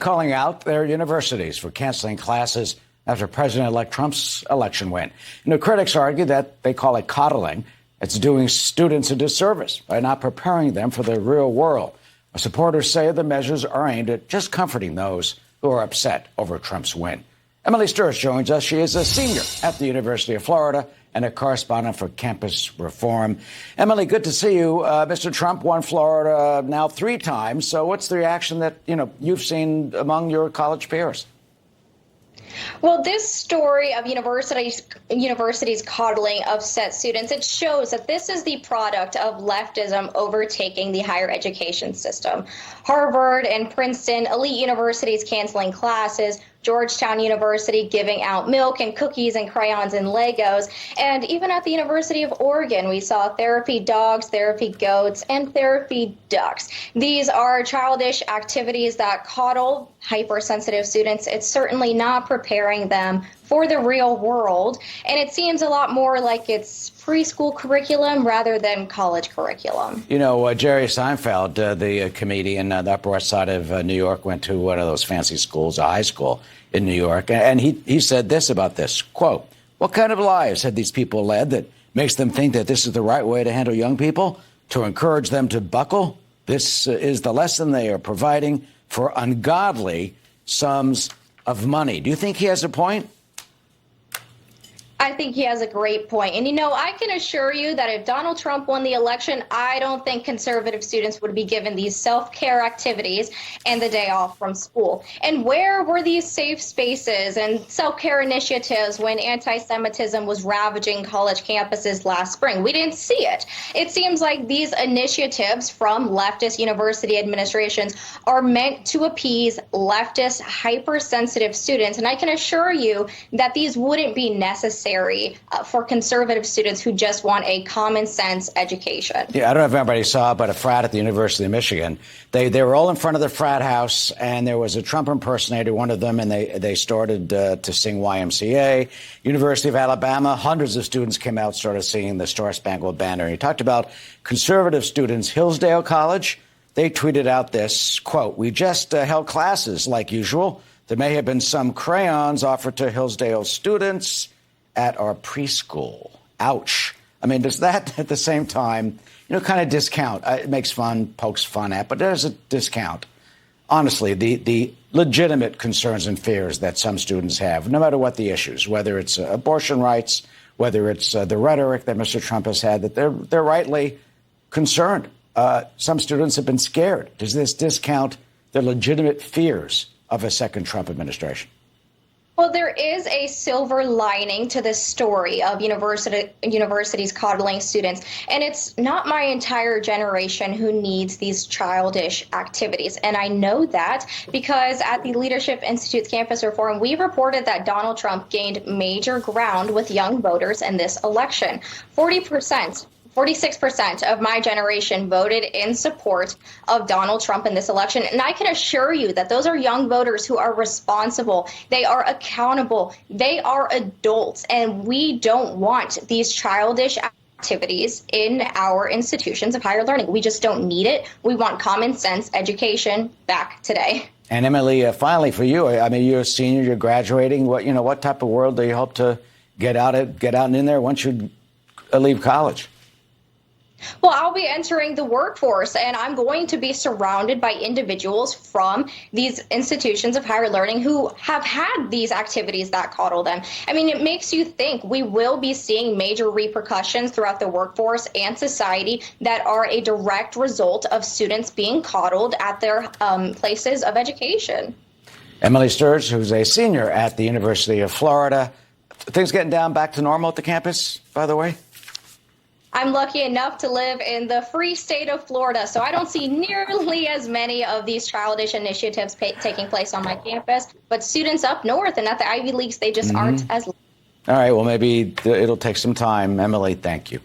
calling out their universities for canceling classes after President-elect Trump's election win. Critics argue that they call it coddling. It's doing students a disservice by not preparing them for the real world. Supporters say the measures are aimed at just comforting those who are upset over Trump's win. Emily Sturge joins us. She is a senior at the University of Florida and a correspondent for Campus Reform. Emily, good to see you. Mr. Trump won Florida now 3 times. So what's the reaction that, you've seen among your college peers? Well, this story of universities coddling upset students, it shows that this is the product of leftism overtaking the higher education system. Harvard and Princeton, elite universities canceling classes, Georgetown University giving out milk and cookies and crayons and Legos. And even at the University of Oregon, we saw therapy dogs, therapy goats, and therapy ducks. These are childish activities that coddle hypersensitive students. It's certainly not preparing them for the real world. And it seems a lot more like it's preschool curriculum rather than college curriculum. Jerry Seinfeld, the comedian, the Upper West Side of New York, went to one of those fancy schools, a high school in New York. And he said this about this, quote, "What kind of lives had these people led that makes them think that this is the right way to handle young people, to encourage them to buckle? This is the lesson they are providing for ungodly sums of money." Do you think he has a point? I think he has a great point. And, I can assure you that if Donald Trump won the election, I don't think conservative students would be given these self-care activities and the day off from school. And where were these safe spaces and self-care initiatives when anti-Semitism was ravaging college campuses last spring? We didn't see it. It seems like these initiatives from leftist university administrations are meant to appease leftist, hypersensitive students. And I can assure you that these wouldn't be necessary for conservative students who just want a common sense education. Yeah, I don't know if everybody saw, but a frat at the University of Michigan, they were all in front of the frat house, and there was a Trump impersonator, one of them, and they started to sing YMCA. University of Alabama, hundreds of students came out, started singing the Star Spangled Banner. And he talked about conservative students. Hillsdale College, they tweeted out this, quote, "We just held classes like usual. There may have been some crayons offered to Hillsdale students at our preschool." Ouch. I mean, does that at the same time, kind of discount? It makes fun, pokes fun at, but there's a discount. Honestly, the legitimate concerns and fears that some students have, no matter what the issues, whether it's abortion rights, whether it's the rhetoric that Mr. Trump has had, that they're rightly concerned. Some students have been scared. Does this discount the legitimate fears of a second Trump administration? Well, there is a silver lining to this story of universities coddling students, and it's not my entire generation who needs these childish activities. And I know that because at the Leadership Institute's Campus Reform, we reported that Donald Trump gained major ground with young voters in this election. 46% of my generation voted in support of Donald Trump in this election. And I can assure you that those are young voters who are responsible. They are accountable. They are adults. And we don't want these childish activities in our institutions of higher learning. We just don't need it. We want common sense education back today. And Emily, finally for you, I mean, you're a senior, you're graduating. What type of world do you hope to get out and in there once you leave college? Well, I'll be entering the workforce, and I'm going to be surrounded by individuals from these institutions of higher learning who have had these activities that coddle them. I mean, it makes you think we will be seeing major repercussions throughout the workforce and society that are a direct result of students being coddled at their places of education. Emily Sturge, who's a senior at the University of Florida. Things getting down back to normal at the campus, by the way? I'm lucky enough to live in the free state of Florida, so I don't see nearly as many of these childish initiatives taking place on my campus. But students up north and at the Ivy Leagues, they just aren't as. All right, well, maybe it'll take some time. Emily, thank you.